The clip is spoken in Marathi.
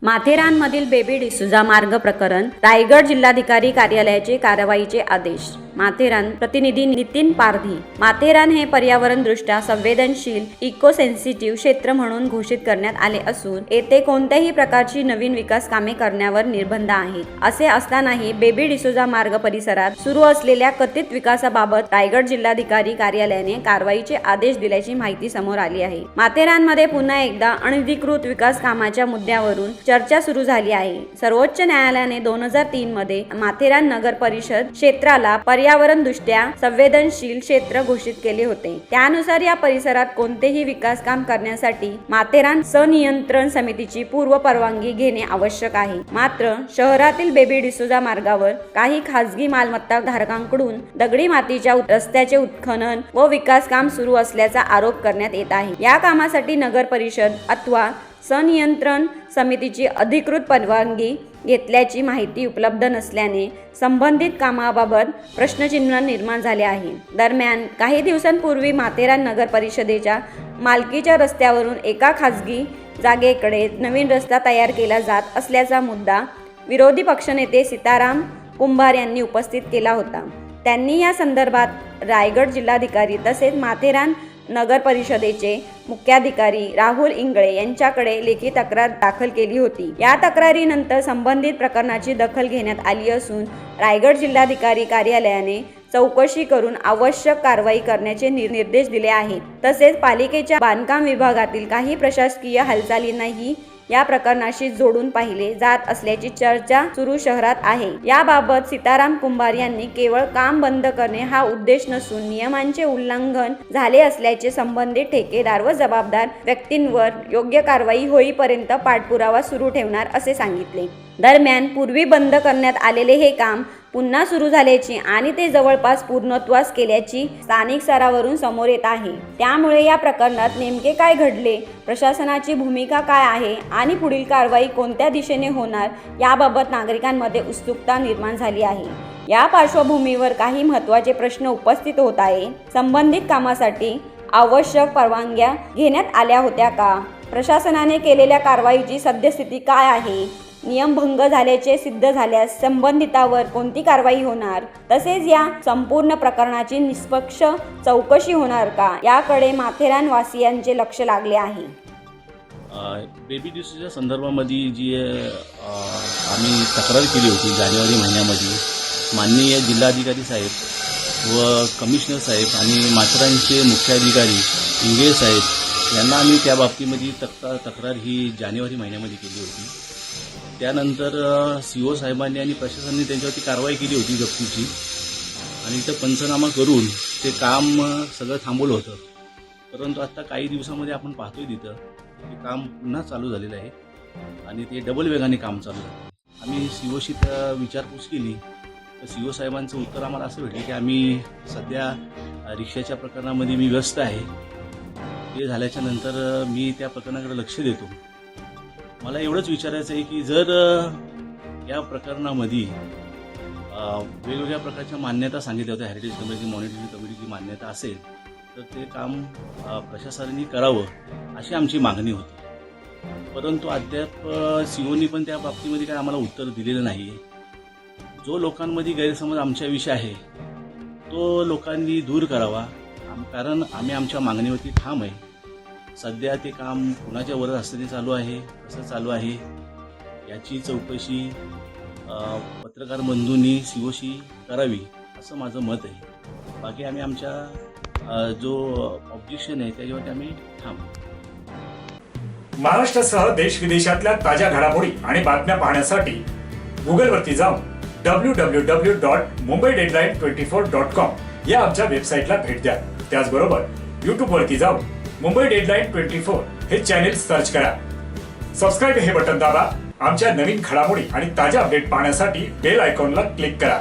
माथेरानमधील बेबी डिसूजा मार्ग प्रकरण रायगड जिल्हाधिकारी कार्यालयाचे कारवाईचे आदेश। माथेरान प्रतिनिधी नितीन पारधी। माथेरान हे पर्यावरणदृष्ट्या संवेदनशील इको सेन्सिटिव्ह क्षेत्र म्हणून घोषित करण्यात आले असून येथे कोणत्याही प्रकारची नवीन विकास कामे करण्यावर निर्बंध आहेत। असे असतानाही बेबी डिसूजा मार्ग परिसरात सुरू असलेल्या कथित विकासाबाबत रायगड जिल्हाधिकारी कार्यालयाने कारवाईचे आदेश दिल्याची माहिती समोर आली आहे। माथेरानमध्ये पुन्हा एकदा अनधिकृत विकास कामाच्या मुद्द्यावरून चर्चा सुरू झाली आहे। सर्वोच्च न्यायालयाने 2003 मध्ये माथेरान नगर परिषद क्षेत्राला पर्यावरणदृष्ट्या संवेदनशील क्षेत्र घोषित केले होते। त्यानुसार या परिसरात कोणतेही विकास काम करण्यासाठी माथेरान संनियंत्रण समितीची पूर्व परवानगी घेणे आवश्यक आहे। मात्र शहरातील बेबी डिसूजा मार्गावर काही खासगी मालमत्ता धारकांकडून दगडी मातीच्या रस्त्याचे उत्खनन व विकास काम सुरू असल्याचा आरोप करण्यात येत आहे। या कामासाठी नगर परिषद अथवा संनियंत्रण समितीची अधिकृत परवानगी घेतल्याची माहिती उपलब्ध नसल्याने संबंधित कामाबाबत प्रश्नचिन्ह निर्माण झाले आहे। दरम्यान काही दिवसांपूर्वी माथेरान नगर परिषदेच्या मालकीच्या रस्त्यावरून एका खासगी जागेकडे नवीन रस्ता तयार केला जात असल्याचा मुद्दा विरोधी पक्षनेते सीताराम कुंभार यांनी उपस्थित केला होता। त्यांनी या संदर्भात रायगड जिल्हाधिकारी तसेच माथेरान नगर परिषदेचे मुख्याधिकारी राहुल इंगळे यांच्याकडे लेखी तक्रार दाखल केली होती। या तक्रारीनंतर संबंधित प्रकरणाची दखल घेण्यात आली असून रायगड जिल्हाधिकारी कार्यालयाने चौकशी करून आवश्यक कारवाई करण्याचे निर्देश दिले आहेत। तसेच पालिकेच्या बांधकाम विभागातील काही प्रशासकीय हालचालींनाही या प्रकरणाशी जोडून पाहिले जात असल्याची चर्चा सुरू शहरात आहे। याबाबत सीताराम कुंभार यांनी केवळ काम बंद करणे हा उद्देश नसून नियमांचे उल्लंघन झाले असल्याचे संबंधित ठेकेदार व जबाबदार व्यक्तींवर योग्य कारवाई होईपर्यंत पाठपुरावा सुरू ठेवणार असे सांगितले। दरम्यान पूर्वी बंद करण्यात आलेले हे काम पुन्हा सुरू झाल्याची आणि ते जवळपास पूर्णत्वास केल्याची स्थानिक स्तरावरून समोर येत आहे। त्यामुळे या प्रकरणात नेमके काय घडले, प्रशासनाची भूमिका काय आहे आणि पुढील कारवाई कोणत्या दिशेने होणार याबाबत नागरिकांमध्ये उत्सुकता निर्माण झाली आहे। या पार्श्वभूमीवर काही महत्त्वाचे प्रश्न उपस्थित होत आहे। संबंधित कामासाठी आवश्यक परवानग्या घेण्यात आल्या होत्या का? प्रशासनाने केलेल्या कारवाईची सद्यस्थिती काय आहे? नियमभंग झाल्याचे सिद्ध झाल्यास संबंधितावर कोणती कारवाई होणार? तसेच या संपूर्ण प्रकरणाची निष्पक्ष चौकशी होणार का याकडे माथेरान वासियांचे लक्ष लागले आहे। बेबी डिसूच्या संदर्भामध्ये जी आम्ही तक्रार केली होती जानेवारी महिन्यामध्ये, माननीय जिल्हाधिकारी साहेब व कमिशनर साहेब आणि माथेरानचे मुख्याधिकारी इंगळे साहेब यांना आम्ही त्या बाबतीमध्ये तक्रार ही जानेवारी महिन्यामध्ये केली होती। त्यानंतर CO साहेबांनी आणि प्रशासनाने त्यांच्यावरती कारवाई केली होती जप्तीची आणि इथं पंचनामा करून ते काम सगळं थांबवलं होतं। परंतु आता काही दिवसामध्ये आपण पाहतोय तिथं ते काम पुन्हा चालू झालेलं आहे आणि ते डबल वेगाने काम चालू आहे। आम्ही COशी विचारपूस केली तर CO साहेबांचं उत्तर आम्हाला असं भेटलं की आम्ही सध्या रिक्षाच्या प्रकरणामध्ये मी व्यस्त आहे, ते झाल्याच्या नंतर मी त्या प्रकरणाकडे लक्ष देतो। मला एवढंच विचारायचं आहे की जर या प्रकरणामध्ये वेगवेगळ्या प्रकारच्या मान्यता सांगितल्या होत्या, हेरिटेज कमिटी, मॉनिटरिंग कमिटीची मान्यता असेल तर ते काम प्रशासनाने करावं अशी आमची मागणी होती। परंतु अद्याप COनी पण त्या बाबतीमध्ये काय आम्हाला उत्तर दिलेलं नाही। जो लोकांमध्ये गैरसमज आमच्याविषयी आहे तो लोकांनी दूर करावा, कारण आम्ही आमच्या मागणीवरती ठाम आहे। सध्या ते काम कुणाच्या वर हस्ते चालू आहे, कसं चालू आहे याची चौकशी पत्रकार बंधूंनी COशी करावी असं माझं मत आहे। बाकी आम्ही आमच्या जो ऑब्जेक्शन आहे त्याच्यावरती आम्ही ठाम। महाराष्ट्रासह देश विदेशातल्या ताज्या घडामोडी आणि बातम्या पाहण्यासाठी गुगलवरती जाऊन www.mumbaideadline24.com या आमच्या वेबसाईटला भेट द्या। त्याचबरोबर यूट्यूबवरती जाऊन मुंबई डेडलाईन 24 हे चॅनेल सर्च करा। सबस्क्राईब हे बटन दाबा। आमच्या नवीन घडामोडी आणि ताज्या अपडेट पाहण्यासाठी बेल आयकॉनला क्लिक करा।